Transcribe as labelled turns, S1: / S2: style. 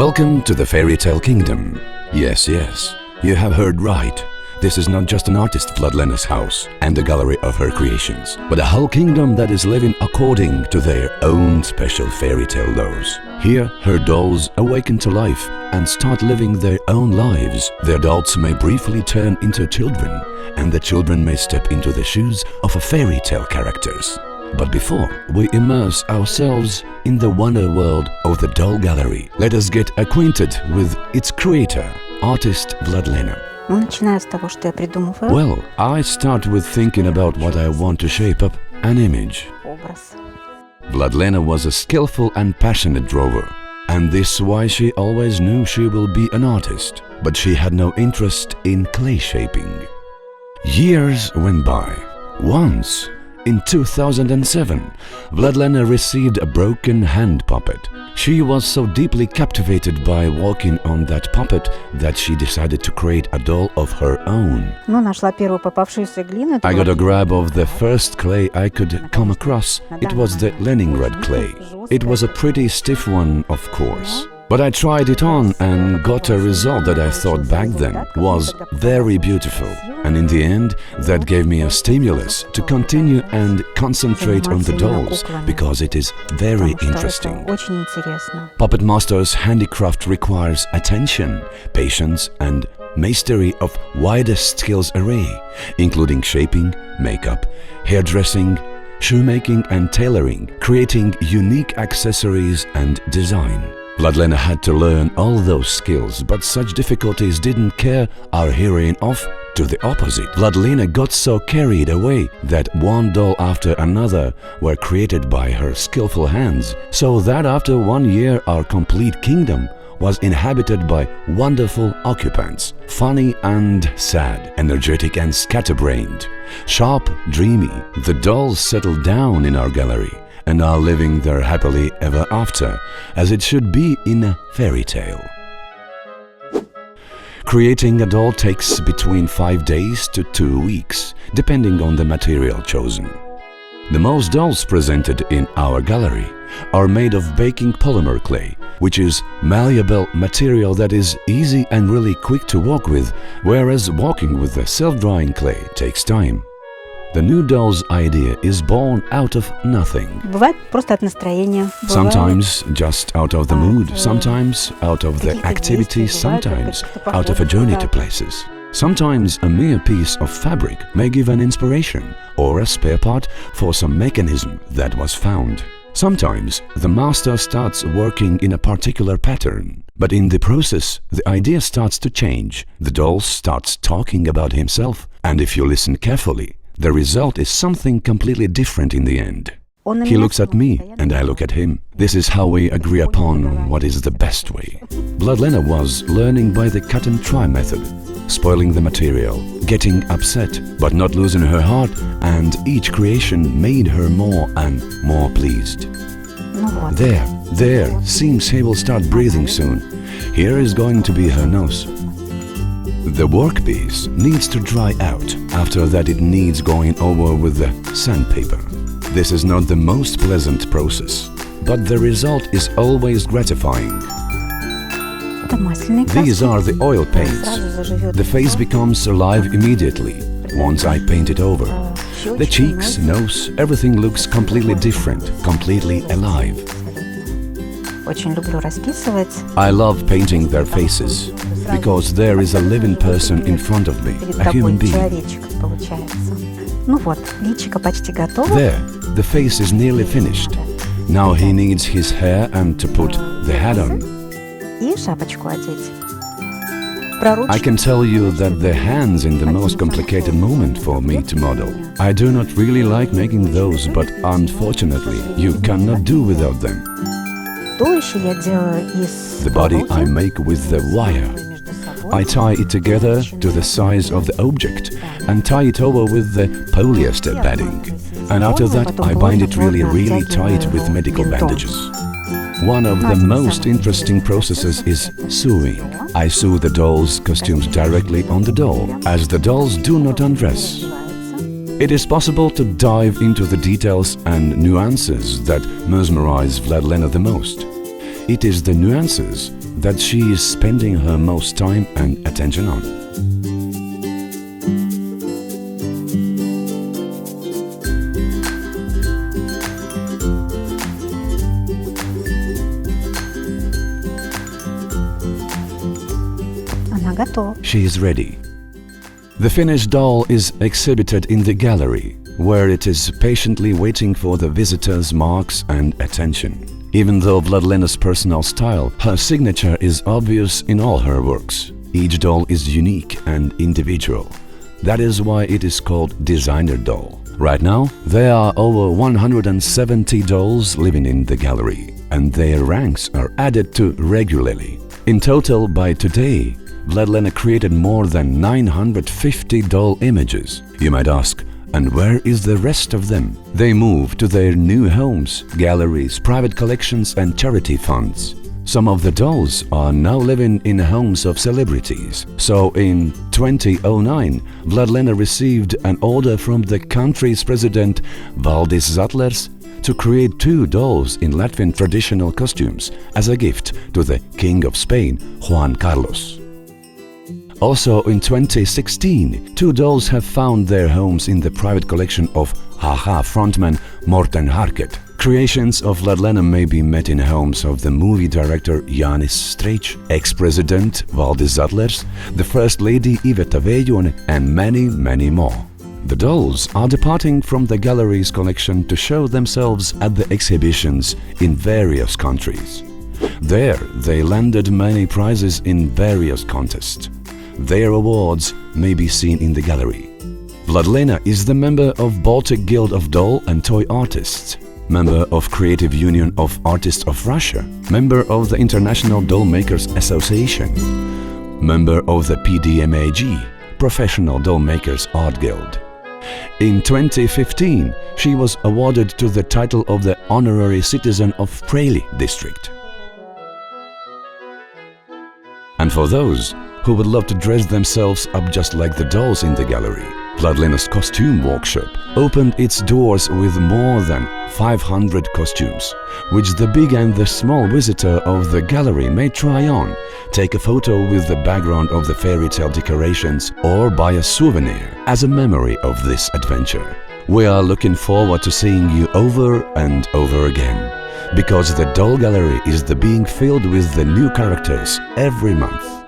S1: Welcome to the fairy tale kingdom. Yes, you have heard right. This is not just an artist Vladlena's house and a gallery of her creations, but a whole kingdom that is living according to their own special fairy tale laws. Here, her dolls awaken to life and start living their own lives. The adults may briefly turn into children, and the children may step into the shoes of a fairy tale characters. But before we immerse ourselves in the wonder world of the doll gallery, let us get acquainted with its creator, artist Vladlena. Well, I start with thinking about what I want to shape up an image. Vladlena was a skillful and passionate drawer, and this is why she always knew she will be an artist, but she had no interest in clay shaping. Years went by. Once, in 2007, Vladlena received a broken hand puppet. She was so deeply captivated by walking on that puppet that she decided to create a doll of her own. I got a grab of the first clay I could come across. It was the Leningrad clay. It was a pretty stiff one, of course. But I tried it on and got a result that I thought back then was very beautiful. And in the end, that gave me a stimulus to continue and concentrate on the dolls, because it is very interesting. Puppet master's handicraft requires attention, patience and mastery of widest skills array, including shaping, makeup, hairdressing, shoemaking and tailoring, creating unique accessories and design. Vladlena had to learn all those skills, but such difficulties didn't scare our heroine off. To the opposite, Vladlena got so carried away that one doll after another were created by her skillful hands, so that after 1 year our complete kingdom was inhabited by wonderful occupants, funny and sad, energetic and scatterbrained, sharp, dreamy. The dolls settled down in our gallery and are living there happily ever after, as it should be in a fairy tale. Creating a doll takes between 5 days to 2 weeks, depending on the material chosen. The most dolls presented in our gallery are made of baking polymer clay, which is malleable material that is easy and really quick to work with, whereas working with the self-drying clay takes time. The new doll's idea is born out of nothing. Sometimes just out of the mood, sometimes out of the activity, sometimes out of a journey to places. Sometimes a mere piece of fabric may give an inspiration or a spare part for some mechanism that was found. Sometimes the master starts working in a particular pattern, but in the process the idea starts to change. The doll starts talking about himself, and if you listen carefully, the result is something completely different in the end. He looks at me and I look at him. This is how we agree upon what is the best way. Vladlena was learning by the cut and try method, spoiling the material, getting upset but not losing her heart, and each creation made her more and more pleased. There, seems he will start breathing soon. Here is going to be her nose. The workpiece needs to dry out. After that it needs going over with the sandpaper. This is not the most pleasant process, but the result is always gratifying. These are the oil paints. The face becomes alive immediately once I paint it over. The cheeks, nose, everything looks completely different, completely alive. I love painting their faces, because there is a living person in front of me, a human being. There, the face is nearly finished. Now he needs his hair and to put the hat on. I can tell you that the hands in the most complicated moment for me to model. I do not really like making those, but unfortunately you cannot do without them. The body I make with the wire. I tie it together to the size of the object and tie it over with the polyester padding. And after that I bind it really tight with medical bandages. One of the most interesting processes is sewing. I sew the dolls' costumes directly on the doll, as the dolls do not undress. It is possible to dive into the details and nuances that mesmerize Vladlena the most. it is the nuances that she is spending her most time and attention on. She is ready. The finished doll is exhibited in the gallery, where it is patiently waiting for the visitors' marks and attention. Even though Vladlena's personal style, her signature is obvious in all her works. Each doll is unique and individual. That is why it is called designer doll. Right now, there are over 170 dolls living in the gallery, and their ranks are added to regularly. In total, by today, Vladlena created more than 950 doll images. You might ask, and where is the rest of them? They move to their new homes, galleries, private collections and charity funds. Some of the dolls are now living in homes of celebrities. So in 2009, Vladlena received an order from the country's president, Valdis Zatlers, to create 2 dolls in Latvian traditional costumes as a gift to the King of Spain, Juan Carlos. Also in 2016, 2 dolls have found their homes in the private collection of HaHa frontman Morten Harket. Creations of Vladlena may be met in homes of the movie director Jānis Streičs, ex-president Valdis Zatlers, the First Lady Iveta Vējone and many, many more. The dolls are departing from the gallery's collection to show themselves at the exhibitions in various countries. There, they landed many prizes in various contests. Their awards may be seen in the gallery. Vladlena is the member of Baltic Guild of Doll and Toy Artists, member of Creative Union of Artists of Russia, member of the International Doll Makers Association, member of the PDMAG, Professional Doll Makers Art Guild. In 2015, she was awarded to the title of the Honorary Citizen of Preili district. And for those who would love to dress themselves up just like the dolls in the gallery, Vladlena's costume workshop opened its doors with more than 500 costumes, which the big and the small visitor of the gallery may try on, take a photo with the background of the fairy tale decorations, or buy a souvenir as a memory of this adventure. We are looking forward to seeing you over and over again, because the doll gallery is being filled with the new characters every month.